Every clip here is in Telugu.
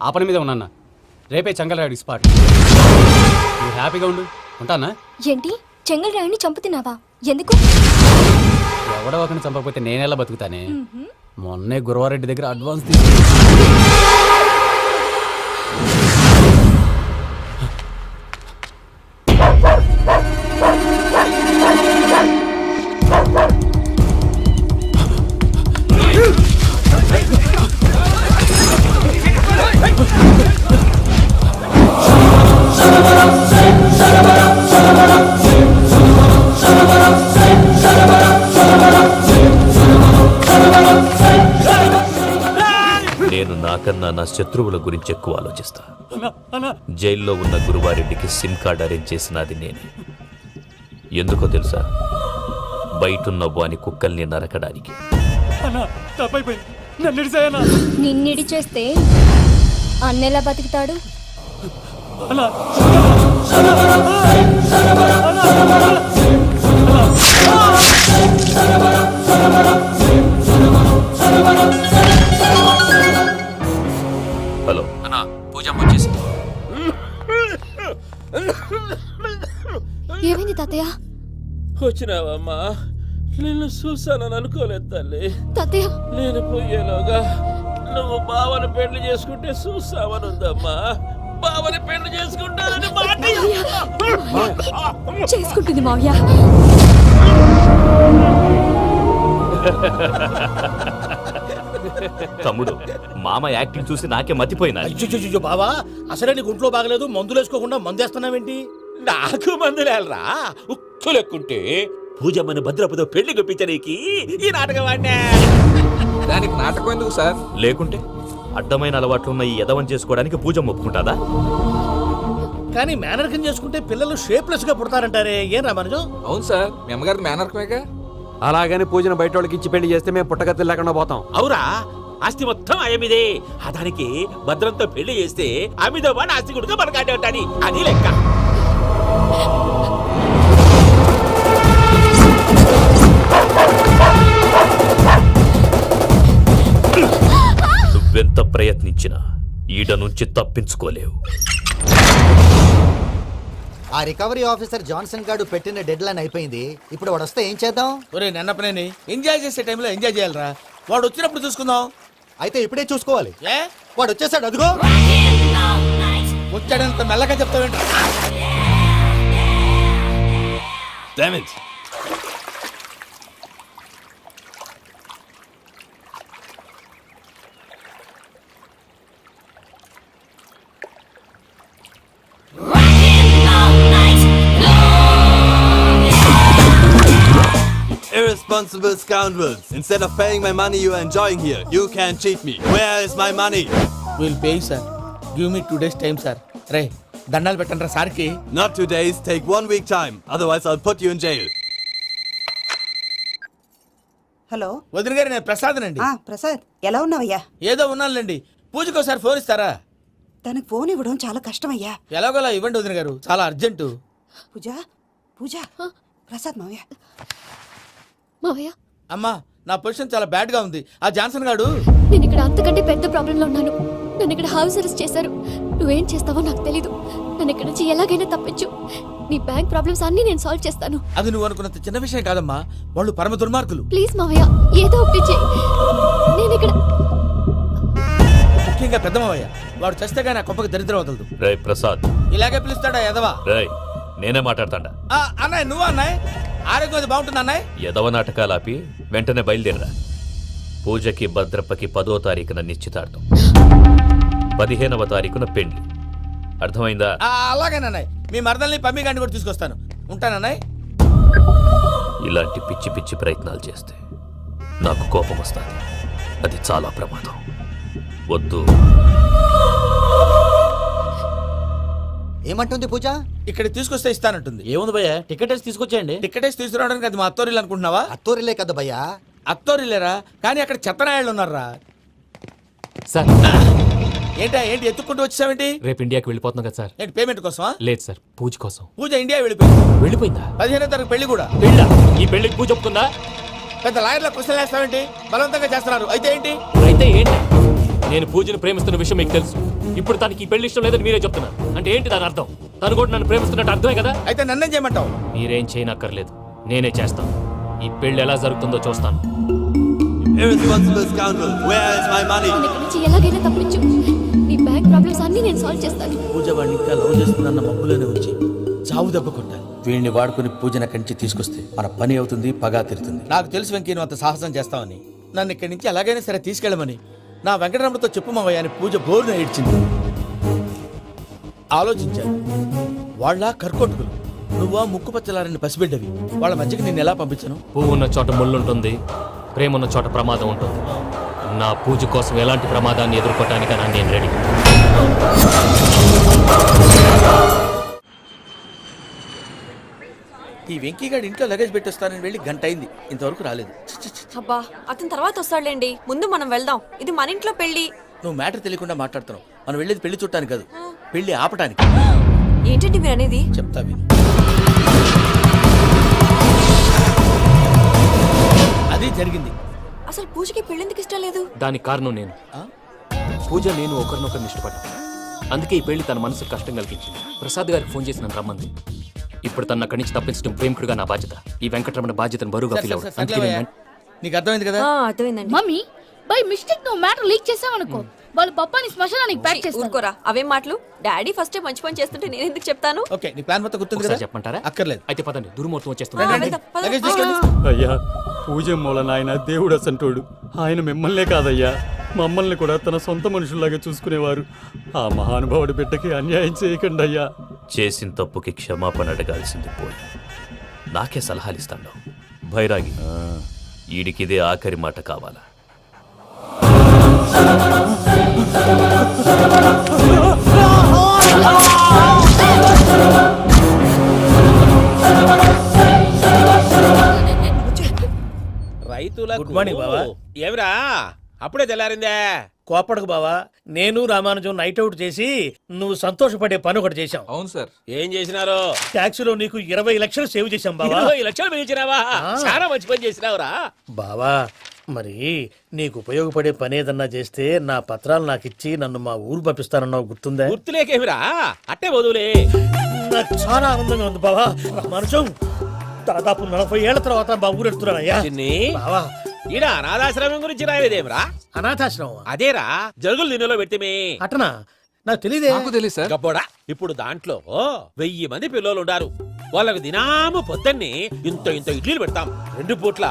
ఆ పని మీద ఉన్నా. రేపే చెంగల్రాయుడు స్పాట్. నువ్వు హ్యాపీగా ఉండు. ఉంటానా? ఏంటి చెంగల్రాయుడిని చంపుతున్నావా? ఎందుకు? ఎవడో ఒకరిని చంపకపోతే నేనెలా బతుకుతానే. మొన్నే గురవారెడ్డి దగ్గర అడ్వాన్స్ నేను నాకన్నా నా శత్రువుల గురించి ఎక్కువ ఆలోచిస్తా. జైల్లో ఉన్న గురువారెడ్డికి సిమ్ కార్డ్ అరేంజ్ చేసినది నేనే. ఎందుకో తెలుసా? బయటున్న వాని కుక్కల్ని నరకడానికి. నిన్నిడి చేస్తే అన్నెలా బతుకుతాడు? హలో అన్నా, పూజమ్మ వచ్చేసింది. ఏమైంది తాతయ్య? వచ్చినావమ్మా? నిన్ను చూసానని అనుకోలేదు తల్లి. తాతయ్య నేను పోయేలోగా నువ్వు బావని పెళ్లి చేసుకుంటే చూసావనుందమ్మా. బావని పెళ్లి చేసుకుంటానని మాట చేసుకుంటుంది మావయ్య. తమ్ముడు, మామ యాక్టింగ్ చూసి నాకే మతిపోయినా. అయ్యో బావా, అసలే నీకు ఒంట్లో బాగలేదు, మందులు వేసుకోకుండా మందేస్తున్నావేంటి? నాకు మందులేలరా, ఉక్కు లెక్కుంటే పూజమ్మని భద్రపదో పెళ్లి గొప్పించనీకి ఈ నాటకం ఆడినా. దానికి నాటకం ఎందుకు సార్? లేకుంటే అడ్డమైన అలవాట్లున్న ఈ యదవం చేసుకోవడానికి పూజమ్మ ఒప్పుకుంటాదా? కానీ మేనర్కం చేసుకుంటే పిల్లలు షేప్లెస్ గా పుడతారంటారే, ఏం రామానుజం? అవును సార్, మీ అమ్మగారి మేనర్కమేగా. అలాగని పూజను బయట వాళ్ళకి ఇచ్చి పెళ్లి చేస్తే మేము పుట్టగతి లేకుండా పోతాం. అవురా, ఆస్తి మొత్తం ఆయమిదే. దానికి భద్రంతో పెళ్లి చేస్తే ఆమెతో పాటు ఆస్తి కొడుకు మనకాడే ఉంటాని, అది లెక్క. నువ్వెంత ప్రయత్నించినా ఈడ నుంచి తప్పించుకోలేవు. ఆ రికవరీ ఆఫీసర్ జాన్సన్ గారు పెట్టిన డెడ్ లైన్ అయిపోయింది. ఇప్పుడు వాడు వస్తే ఏం చేద్దాం? ఒరే నన్నపనేని, ఎంజాయ్ చేసే టైంలో ఎంజాయ్ చేయాలరా. వాడు వచ్చినప్పుడు చూసుకుందాం. అయితే ఇప్పుడే చూసుకోవాలి. ఏ వాడు వచ్చేసాడు, అదిగో. వచ్చాడంత మెల్లగా చెప్తావేంట? Irresponsible scoundrels. Instead of paying my money you are enjoying here, you can't cheat me. Where is my money? We'll pay you, sir. Give me 2 days time, sir. రే దండాలు పెట్టండి రా సార్కి. Not 2 days, take 1 week time. Otherwise I'll put you in jail. Hello వదిన గారు, నేను ప్రసాదనండి. ప్రసాద్, ఎలా ఉన్నావయ్యా? ఏదో ఉన్నానులేండి. పూజకి ఒకసారి ఫోన్ ఇస్తారా? తనకు ఫోన్ ఇవ్వడం చాలా కష్టమయ్యా. ఎలాగోలా ఇవ్వండి వదిన గారు, చాలా అర్జెంటు. పూజ పూజ ప్రసాద్ మావయ్య. మావయ్య అమ్మా, నా పొజిషన్ చాలా బ్యాడ్ గా ఉంది. ఆ జాన్సన్ గాడు. నేను ఇక్కడ అంతకంటే పెద్ద ప్రాబ్లంలో ఉన్నాను. నన్ను ఇక్కడ హౌస్ అరెస్ట్ చేశారు. నువ్వేం చేస్తావో నాకు తెలీదు. నన్ను ఇక్కడ నుంచి ఎలాగైనా తప్పించు. నీ బ్యాంక్ ప్రాబ్లమ్స్ అన్ని నేను సాల్వ్ చేస్తాను. అది నువ్వు అనుకున్నంత చిన్న విషయం కాదమ్మా. వాళ్ళు పరమ దుర్మార్గులు. ప్లీజ్ మావయ్య, ఏదో ఒకటి చెయ్యి. నేను ఇక్కడ ముఖ్యంగా పెద్ద మావయ్య, వాడు చస్తే కానీ ఆ కొంపకి దరిద్రం వదలదు. రేయ్ ప్రసాద్. ఇలాగే పిలుస్తాడా ఎదవా? రేయ్, నేనే మాట్లాడతాడా? అన్నయ్య, నువ్వు అన్నయ్య. ఆరోగ్యం అది బాగుంటుంది అన్నయ్య. యదవ నాటకాలు ఆపి వెంటనే బయలుదేరరా. పూజకి భద్రప్పకి 10వ తారీఖున నిశ్చితార్థం, 15వ తారీఖున పెళ్లి. అర్థమైందా? అలాగేనన్నయ్య. మీ మరదల్ని పమ్మి గండి కూడా తీసుకొస్తాను. ఉంటానన్నయ్య. ఇలాంటి పిచ్చి పిచ్చి ప్రయత్నాలు చేస్తే నాకు కోపం వస్తుంది. అది చాలా ప్రమాదం. వద్దు. ఏమంటుంది పూజ? ఇక్కడ తీసుకొస్తే ఇస్తానంటుంది. ఏముంది భయ్యా, టికెట్ వేసి తీసుకొచ్చేయండి. టికెట్ వేసి తీసుకురావడానికి అది మా అత్తోరిల్లు అనుకుంటున్నావా? అత్తూరిలే కదా భయ్యా. అత్తోరిల్లేరా, కానీ అక్కడ చెత్తనాయాళ్ళు ఉన్నారా. సార్, ఏంటి ఎత్తుక్కుంటూ వచ్చావేంటి? రేపు ఇండియాకి వెళ్ళిపోతున్నాం కదా సార్. ఏంటి పేమెంట్ కోసమా? లేదు సార్, పూజ కోసం. పూజ ఇండియా వెళ్ళిపోయింది. వెళ్ళిపోయిందా? 15వ తారీఖు పెళ్లి కూడా. పెళ్ళా? ఈ పెళ్లికి పూజ ఒప్పుకుందా? పెద్ద లాయర్ల క్వశ్చన్ వేస్తావేంటి? బలవంతంగా చేస్తున్నారు. అయితే ఏంటి? అయితే ఏంటి? నేను పూజను ప్రేమిస్తున్న విషయం మీకు తెలుసు. ఇప్పుడు తనకి ఈ పెళ్లి ఇష్టం లేదని మీరే చెప్తున్నారు అంటే ఏంటి దాని అర్థం? తను కూడా నన్ను ప్రేమిస్తున్నట్టు అర్థమే కదా? అయితే నన్నేం చేయమంటావు? మీరేం చేయనక్కర్లేదు, నేనే చేస్తాను. ఈ పెళ్లి ఎలా జరుగుతుందో చూస్తాను. Irresponsible scoundrel, where is my money? నన్ను ఇక్కడి నుంచి ఎలాగైనా తప్పించు. నీ బ్యాంక్ ప్రాబ్లమ్స్ అన్నీ నేను సాల్వ్ చేస్తాను. పూజ వాడిని ఇంకా లవ్ చేస్తుందన్న మబ్బులోనే ఉంచి చావు దెబ్బ కొట్టాలి. వీడిని వాడుకుని పూజన కంచి తీసుకొస్తే మన పని అవుతుంది, పగా తిరుతుంది. నాకు తెలుసు వెంకీ నువ్వు అంత సాహసం చేస్తావని. నన్ను ఇక్కడి నుంచి ఎలాగైనా సరే తీసుకెళ్ళమని నా వెంకటరమణతో చెప్పు మావయ్య అని పూజ బోరున ఏడ్చింది. ఆలోచించాను, వాళ్ళ కర్కోటకులు, నువ్వా ముక్కు పచ్చలారని పసిబిడ్డవి. వాళ్ళ మధ్యకి నేను ఎలా పంపించను? పువ్వు ఉన్న చోట ముళ్ళుంటుంది, ప్రేమ ఉన్న చోట ప్రమాదం ఉంటుంది. నా పూజ కోసం ఎలాంటి ప్రమాదాన్ని ఎదుర్కోవటానికైనా నేను రెడీ. ఈ వెంకీగాడి ఇంట్లో లగేజ్ పెట్టొస్తానని వెళ్ళి గంట అయింది, ఇంతవరకు రాలేదు. అబ్బా అతని తర్వాత వస్తాడులేండి, ముందు మనం వెళ్దాం. ఇది మన ఇంట్లో పెళ్లి. నువ్వు మ్యాటర్ తెలియకుండా మాట్లాడుతున్నావు. మనం వెళ్ళేది పెళ్లి చుట్టానికి కాదు, పెళ్లి ఆపటానికి. ఏంటండి మీరు అనేది? చెప్తా విను. అది జరిగింది. అసలు పూజకి పెళ్ళెందుకు ఇష్టం లేదు? దానికి కారణం నేను. పూజ నేను ఒకరినొకరిని ఇష్టపడ్డా. అందుకే ఈ పెళ్లి తన మనసుకు కష్టం కలిగించింది. ప్రసాద్ గారికి ఫోన్ చేసి నన్ను రమ్మంది. ఇప్పుడు తన అక్కడి నుంచి తప్పించడం ప్రేమికుడిగా నా బాధ్యత. ఈ వెంకటరమణ బాధ్యతను బరువుగా ఫీల్ అవ్వదు. అందుకే నేను నీకు అర్థమైంది కదా? అర్థమైందండి. మమ్మీ బై మిస్టేక్ నువ్వు మ్యాటర్ లీక్ చేసావనుకో, వాళ్ళు పప్పాని శ్మశానానికి ప్యాక్ చేస్తారు. ఊరుకోరా, అవేం మాటలు. డాడీ ఫస్ట్ మంచి పని చేస్తుంటే నేను ఎందుకు చెప్తాను? ఓకే, నీ ప్లాన్ మొత్తం గుర్తుంది కదా? ఒకసారి చెప్పమంటారా? అక్కర్లేదు. అయితే పదండి, దుర్ముహూర్తం వచ్చేస్తుంది. రండి, రండి. వెళ్దాం, పద. లగేజ్ తీసుకెళ్ళు. అయ్యా పూజ మూలన ఆయన దేవుడు అసంటోడు. ఆయన మిమ్మల్నే కాదయ్యా మమ్మల్ని కూడా తన సొంత మనుషుల్లాగా చూసుకునేవారు. ఆ మహానుభావుడి బిడ్డకి అన్యాయం చేయకండి అయ్యా. చేసిన తప్పుకి క్షమాపణ అడగాల్సింది పోయి నాకే సలహాలు ఇస్తాడు భైరాగి. ఈడికిదే ఆఖరి మాట కావాలా? రైతులకు గుడ్ మార్నింగ్ బావా. ఏమిరా అప్పుడే తెల్లారిందే? కోపడకు బావా, నేను రామానుజం నైట్ అవుట్ చేసి నువ్వు సంతోషపడే పని ఒకటి చేశాం. అవును సార్. ఏం చేసినారో? ట్యాక్సీలో నీకు 20 లక్షలు సేవ్ చేశాం బావా. 20 లక్షలు మిగిల్చినావా? చాలా మంచి పని చేసినావురా బావా. మరి నీకు ఉపయోగపడే పని ఏదన్నా చేస్తే నా పత్రాలు నాకు ఇచ్చి నన్ను మా ఊరు పంపిస్తానన్నావు, గుర్తుందా? గుర్తులేకేమిరా, అట్టే వదులే. నాకు చాలా ఆనందంగా ఉంది బావా. రామానుజం దాదాపు 40 ఏళ్ల తర్వాత మా ఊరు ఎడుతున్నానయ్యా. బావా ఈడ అనాథాశ్రమం గురించి రాయలేదేమిరా? అనాథాశ్రమం అదేరా, జరుగులు దీనిలో పెట్టిమే. అటనా? నాకు తెలియదే. నాకు తెలియదు సార్. గబ్బోడా, ఇప్పుడు దాంట్లో 1000 మంది పిల్లలు ఉండారు. వాళ్ళకు దినాము పొద్దున్నే ఇంత ఇంత ఇడ్లీలు పెడతాం. 2 పూట్ల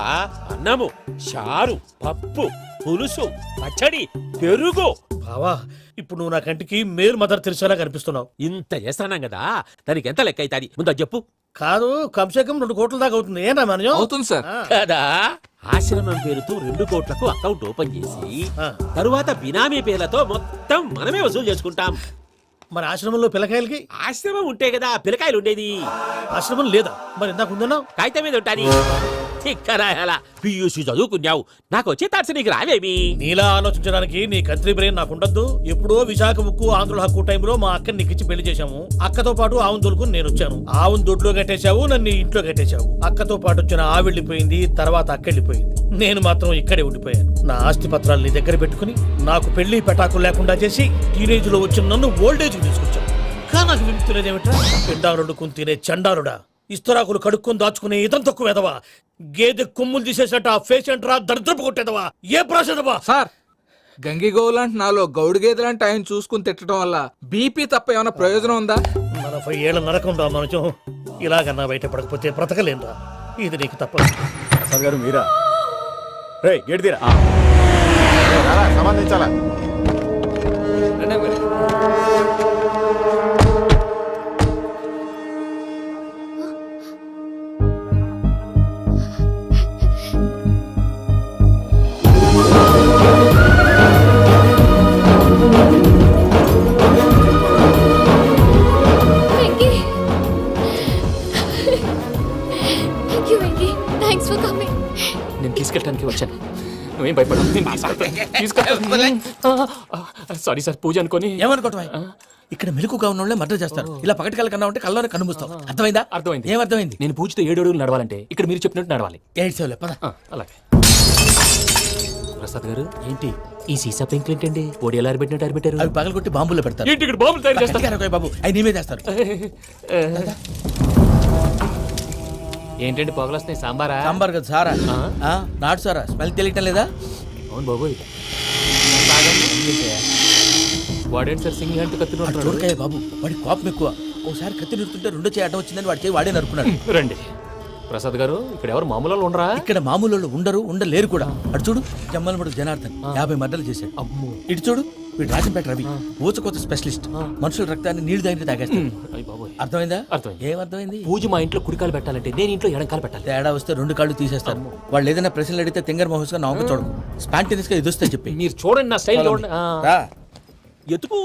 అన్నము, చారు, పప్పు, పులుసు, పచ్చడి, పెరుగు. బావా ఇప్పుడు నువ్వు నా కంటికి మేలు మదర్ తెరిసేలా కనిపిస్తున్నావు. ఇంత చేస్తున్నాం కదా, దానికి ఎంత లెక్క అవుతుంది ముందు చెప్పు. కాదు, కంసే కం 2 కోట్ల దాకా అవుతుంది. ఏనా మనజం? అవుతుంది సార్. కదా, ఆశ్రమం పేరుతో 2 కోట్లకు అకౌంట్ ఓపెన్ చేసి తరువాత బినామీ పేర్లతో మొత్తం మనమే వసూలు చేసుకుంటాం. మరి ఆశ్రమంలో పిల్లకాయలకి? ఆశ్రమం ఉంటే కదా పిల్లకాయలు ఉండేది. ఆశ్రమం లేదా? మరి ఇందాక ఉందన్నావు. కాగితం మీద ఉంటాది. పియూసీ చదువుకున్నావు, నాకు వచ్చే తాట్స్ నీకు రావేమి? నీలా ఆలోచించడానికి నీ కంట్రీ బ్రెయిన్ నాకు ఉండద్దు. ఎప్పుడో విశాఖ ఉక్కు ఆంధ్రుల హక్కు టైంలో మా అక్కని నీకిచ్చి పెళ్లి చేశాము. అక్కతో పాటు ఆవును దొడుకుని నేను వచ్చాను. ఆవును దొడ్లో కట్టేశావు, నన్ను ఇంట్లో కట్టేశావు. అక్కతో పాటు వచ్చిన ఆవు వెళ్ళిపోయింది, తర్వాత అక్క వెళ్ళిపోయింది. నేను మాత్రం ఇక్కడే ఉండిపోయాను. నా ఆస్తి పత్రాలు నీ దగ్గర పెట్టుకుని నాకు పెళ్లి పెటాకులు లేకుండా చేసి టీనేజ్ లో వచ్చిన నన్ను ఓల్డేజ్ తీసుకొచ్చావు. కానీ నాకు విముక్తులేదేమిట్రా? పిండారుడు కొని తినే చండారుడా, ఇస్తరాకులు కడుక్కొని దాచుకునే ఇతం తక్కువ ఎదవా, గేదె కొమ్ములు తీసేసట ఆ పేషెంట్ రా దరిద్రపు కొట్టేదవా, ఏ ప్రాసెదవా? సార్, గంగిగోవులాంటి నాలో గౌడు గేదెలాంటి ఆయన చూసుకుని తిట్టడం వల్ల బీపీ తప్ప ఏమైనా ప్రయోజనం ఉందా? 40 ఏళ్ల నరకం రా మనచం. ఇలాగన్నా బయటపడకపోతే బ్రతకలేనురా. ఇది నీకు తప్పదు. ప్రసాద్ గారు మీరా? రే గేట్ తీరా. సంబంధించాలా? నేను తీసుకెళ్ళడానికి వచ్చాను, నువ్వేం భయపడవు. సారీ సార్, పూజ అనుకోని. ఏమనుకోవటం? ఇక్కడ మెలకుగా ఉన్న వాళ్ళే మర్డర్ చేస్తారు. ఇలా పగటి కళ్ళ కన్నా ఉంటే కళ్ళలోనే కనుమూస్తావు. అర్థమైందా? అర్థమైంది. ఏమర్థమైంది? నేను పూజతో 7 అడుగులు నడవాలంటే ఇక్కడ మీరు చెప్పినట్టు నడవాలి. 8 సేవలే పద. అలాగే. ప్రసాద్ గారు ఏంటి ఈ సీసా పెంకులు ఏంటండి ఓడి ఎలా అరబెట్టినట్టు అరబెట్టారు అవి పగలగొట్టి బాంబులో పెడతారు ఏంటి ఇక్కడ బాంబులు తయారు చేస్తారు గట్టిగా అరవై బాబు అవి నీ మీద వేస్తారు ఏంటండి పొగలు వస్తున్నాయి సాంబారా సాంబార్ కదా సారా ఆ? నాటు సారా స్మెల్ తెలియటం లేదా అవును బాబోయ్ వాడేంటి సార్ సింగిల్ హ్యాండ్ కత్తిని ఉంటున్నాడు చూడకాయ బాబు వాడి కోపం ఎక్కువ ఓసారి కత్తి నిరుతుంటే రెండో చేయి అడ్డం వచ్చిందని వాడి చేయి వాడే నరుకున్నాడు రండి ప్రసాద్ గారు ఇక్కడ ఎవరు మామూలు వాళ్ళు ఉండరా ఇక్కడ మామూలు వాళ్ళు ఉండరు ఉండలేరు కూడా అటు చూడు జమ్మలమడు జనార్దన్ 50 మర్డర్లు చేశాడు అమ్మో ఇటు చూడు వీడు రాజంపేట రవి ఊచకోత స్పెషలిస్ట్ మనుషుల రక్తాన్ని నీళ్లు దగ్గర తాగేస్తాడు అయ్య బాబోయ్ అర్థమైందా అర్థమైంది. ఏమర్థమైంది పూజ మా ఇంట్లో కుడికాలు పెట్టాలంటే నేను ఇంట్లో ఎడంకాలు పెట్టాలి తేడా వస్తే 2 కాళ్ళు తీసేస్తారు వాళ్ళు ఏదైనా ప్రశ్నలు అడిగితే తింగర్ మహోస్ గా నవ్వు చూడకు స్పాంటినియస్ గా ఎదుస్తా చెప్పి మీరు చూడండి నా స్టైల్ చూడండి ఆ. రా. ఎందుకు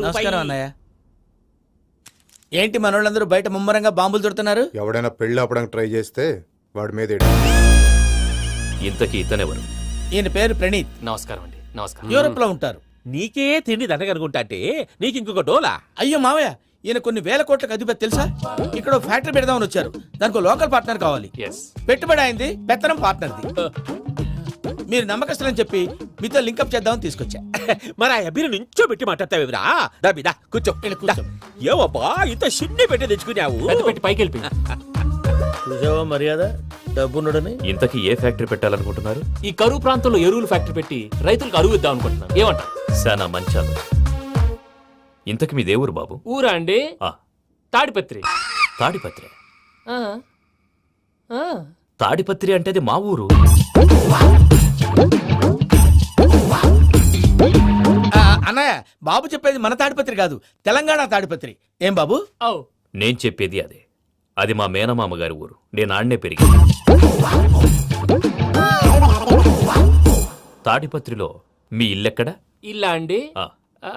నమస్కారం అన్నయ్య ఏంటి మనోళ్ళందరూ బయట ముమ్మరంగా బాంబులు దొరుకుతున్నారు ఎవడైనా పెళ్లి ఆపడానికి ట్రై చేస్తే వాడి మీద ఇంతకీ ఇతనెవరు? ఈయన పేరు ప్రణీత్ నమస్కారం అండి నమస్కారం యూరోప్ లో ఉంటారు నీకే తిండి దండగనుకుంటా అంటే నీకు ఇంకొక డోలా అయ్యో మావయ్య ఈయన కొన్ని వేల కోట్లకు అధిపతి తెలుసా ఇక్కడ ఓ ఫ్యాక్టరీ పెడదామని వచ్చారు దానికి లోకల్ పార్ట్నర్ కావాలి ఎస్ పెట్టుబడి అయింది పెత్తనం పార్ట్నర్ది మీరు నమ్మకస్తులని చెప్పి మీతో లింకప్ చేద్దామని తీసుకొచ్చా మరి ఆ అబ్బిని నుంచో పెట్టి మాట్లాడతావేమిరా దాబిదా కూర్చో ఈయన కూర్చో. దా. ఏవబ్బా ఇంత సిన్ని పెట్టి తెచ్చుకున్నావు పెద్ద పెట్టి పైకి వెళ్ళిపోయి చూసావా మర్యాద డబ్బున్నడని ఇంతకీ ఏ ఫ్యాక్టరీ పెట్టాలనుకుంటున్నారు? ఈ కరువు ప్రాంతంలో ఎరువులు ఫ్యాక్టరీ పెట్టి రైతులకు అరువు ఇద్దాం అనుకుంటున్నాను ఏమంటారు శానా మంచాలు. ఇంతకి మీ దేవురు బాబు? ఊరా అండి ఆ, తాడిపత్రి తాడిపత్రి. ఆ. ఆ. తాడిపత్రి అంటే అది మా ఊరు. అన్నయ్య బాబు చెప్పేది మన తాడిపత్రి కాదు తెలంగాణ తాడిపత్రి ఏం బాబు ఔ. నేను చెప్పేది అదే. అది మా మేనమామ గారి ఊరు. నేను ఆడనే పెరిగాను. తాడిపత్రిలో మీ ఇల్లెక్కడ? ఇల్లా అండి ఆ, ఆ,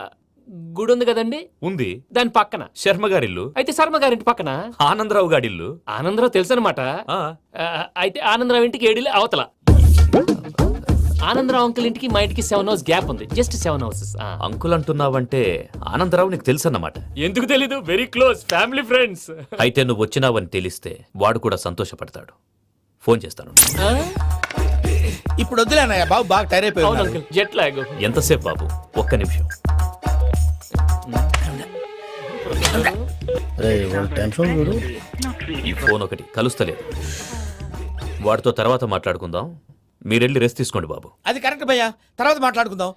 గుడి ఉంది కదండి ఉంది. దాని పక్కన శర్మ గారిల్లు. అయితే శర్మ గారింటి పక్కన ఆనందరావు గారిల్లు. ఆనందరావు తెలుసు అనమాట ఆ, అయితే ఆనందరావు ఇంటికి ఏడిలే అవతల ఆనందరావు అంకుల్ ఇంటికి మా ఇంటికి 7 hours గ్యాప్ ఉంది జస్ట్ 7 hours అంకుల్ అంటున్నావంటే ఆనందరావు నీకు తెలుసన్నమాట. ఎందుకు తెలీదు వెరీ క్లోజ్ ఫ్యామిలీ ఫ్రెండ్స్ అయితే నువ్వు వచ్చినావని తెలిస్తే వాడు కూడా సంతోషపడతాడు. ఫోన్ చేస్తాను. ఇప్పుడు వద్దులే అన్నయ్య బాబు బాగా టైర్ అవును అయిపోయి అంకుల్ జెట్ లాగ్ ఎంతసేపు బాబు? ఒక్క నిమిషం. ఈ ఫోన్ ఒకటి కలుస్తలేదు. వాడితో తర్వాత మాట్లాడుకుందాం. మీరెళ్ళి రెస్ట్ తీసుకోండి బాబు. అది కరెక్ట్ భయ్యా తర్వాత మాట్లాడుకుందాం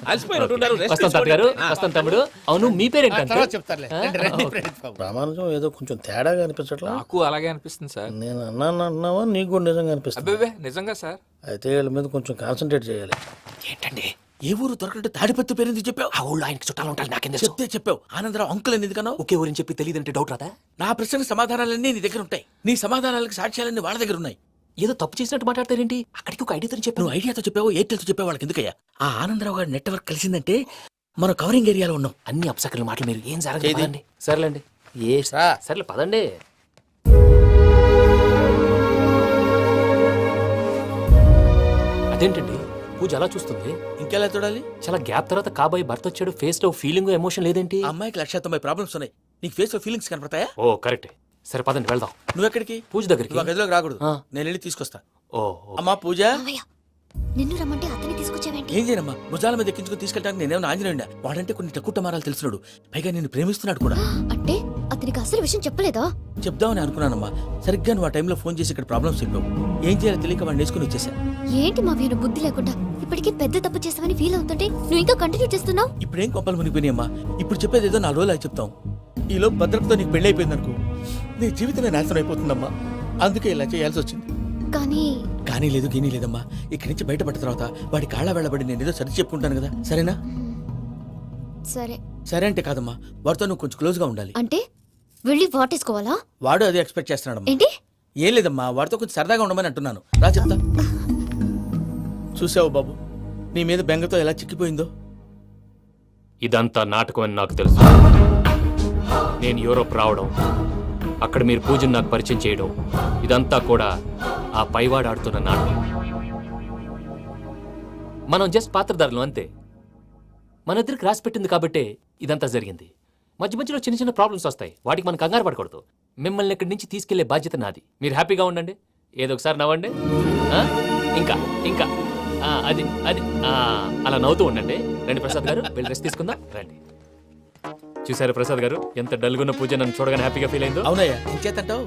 అలసిపోయినట్టున్నారు rest వస్తాం తాత గారు తీసుకోండి. వస్తాం తమ్ముడు అవును మీ పేరేంటి తర్వాత అంకుల్ చెప్తారులే రండి, రండి, ప్రణీత్ బాబు. ప్రామాణికం ఏదో కొంచెం తేడాగా అనిపించట్లా నాకు అలాగే అనిపిస్తుంది సార్. నేను అన్నావా నీకు కూడా నిజంగా అనిపిస్తుంది అబ్బే నిజంగా సార్. అయితే వీళ్ళ మీద కొంచెం కాన్సన్ట్రేట్ చేయాలి ఏంటండి ఏ ఊరు దొరకట్టు తాడిపత్రి పేరు ఎందుకు చెప్పావు ఆ ఊళ్ళో ఆయనకి చుట్టాలు ఉంటారు నాకేం తెలుసు చెప్తే చెప్పావు ఆనందరావు అంకుల్ అని ఎందుకన్నావు ఒకే ఊరిని చెప్పి తెలియదంటే డౌట్ రాదా నా ప్రశ్నకు సమాధానాలన్నీ నీ దగ్గర ఉంటాయి నీ సమాధానాలకు సాక్ష్యాలన్నీ వాళ్ళ దగ్గర ఉన్నాయి ఏదో తప్పు చేసినట్టు మాట్లాడతారేంటి అక్కడికి ఒక ఐడియాతో చెప్పాను నువ్వు ఐడియాతో చెప్పావు ఎయిర్టెల్తో చెప్పావు వాళ్ళకి ఎందుకయ్యా ఆ ఆనందరావు గారి నెట్వర్క్ కలిసిందంటే మనం కవరింగ్ ఏరియాలో ఉన్నాం అన్ని అప్సకర్ల మాటలు మీరు ఏం ఏది? జరగదండి సర్లేండి ఏ రా. సర్లే పదండి అదేంటండి పూజ అలా చూస్తుంది ఇంకెలా చూడాలి చాలా గ్యాప్ తర్వాత కాబోయే భర్త వచ్చాడు ఫేస్ లో ఫీలింగ్ ఎమోషన్ లేదేంటి ఆ అమ్మాయికి 190 ప్రాబ్లమ్స్ ఉన్నాయి నీకు ఫేస్ లో ఫీలింగ్స్ కనపడతాయా ఓ కరెక్ట్ సరే పదండి వెళ్దాం నువ్వెక్కడికి పూజ దగ్గరికి నువ్వు ఆ గదిలోకి రాకూడదు ఆ. నేను వెళ్ళి తీసుకొస్తా ఓ అమ్మా పూజ మావయ్య నిన్ను రమ్మంటే అతన్ని తీసుకొచ్చావేంటి ఏం చేయనమ్మా భుజాల మీద ఎక్కించుకుని తీసుకెళ్ళడానికి నేనేమో ఆంజనేయుడా వాడంటే కొన్ని తక్కువ టమారాలు తెలిసినాడు పైగా నేను ప్రేమిస్తున్నాడు కూడా అంటే అతనికి అసలు విషయం చెప్పలేదా చెప్దామని అనుకున్నానమ్మా సరిగ్గా నువ్వు ఆ టైంలో ఫోన్ చేసి ఇక్కడ ప్రాబ్లమ్స్ చెప్పావు ఏం చేయాలో తెలియక వాడిని వేసుకుని వచ్చేసా ఏంటి మావయ్య బుద్ధి లేకుండా ఇప్పటికీ పెద్ద తప్పు చేసావని ఫీల్ అవుతుంటే నువ్వు ఇంకా కంటిన్యూ చేస్తున్నావు ఇప్పుడేం కొంపలు మునిగిపోయినాయమ్మా ఇప్పుడు చెప్పేది ఏదో 4 రోజులు చెప్తాం ఈలోపు భద్రతతో నీకు పెళ్ళి అయిపోయింది అనుకో నీ జీవితమే నాశనం అయిపోతుందమ్మా అందుకే ఇలా చేయాల్సి వచ్చింది కానీ కానీ లేదు గీనీ లేదమ్మా ఇక్కడి నుంచి బయటపడ్డ తర్వాత వాడి కాళ్ళ వెళ్ళబడి నేను ఏదో సరి చెప్పుకుంటాను కదా సరేనా సరే సరే అంటే కాదమ్మా వాడితో నువ్వు కొంచెం క్లోజ్గా ఉండాలి అంటే వెళ్ళి వాటేసుకోవాలా వాడు అదే ఎక్స్పెక్ట్ చేస్తున్నాడమ్మా ఏంటి ఏం లేదమ్మా వాడితో కొంచెం సరదాగా ఉండమని అంటున్నాను రా చెప్తా చూసావు బాబు నీ మీద బెంగతో ఎలా చిక్కిపోయిందో ఇదంతా నాటకం అని నాకు తెలుసు నేను యూరోప్ రావడం అక్కడ మీరు పూజను నాకు పరిచయం చేయడం ఇదంతా కూడా ఆ పైవాడు ఆడుతున్న నాటకం మనం జస్ట్ పాత్రధారులు అంతే మన ఇద్దరికి రాసి పెట్టింది కాబట్టే ఇదంతా జరిగింది మధ్య మధ్యలో చిన్న చిన్న ప్రాబ్లమ్స్ వస్తాయి వాటికి మనం కంగారు పడకూడదు మిమ్మల్ని ఇక్కడి నుంచి తీసుకెళ్లే బాధ్యత నాది మీరు హ్యాపీగా ఉండండి ఏదో ఒకసారి నవ్వండి ఆ? ఇంకా ఇంకా అది అది ఆ, అలా నవ్వుతూ ఉండండి. రండి ప్రసాద్ గారు, వెళ్ళి రెస్ట్ తీసుకుందాం రండి. చూసారు ప్రసాద్ గారు ఎంత డల్గున్న పూజ నన్ను చూడగానే హ్యాపీగా ఫీల్ అయిందో. అవునయ్యా ఇంకేతంటావు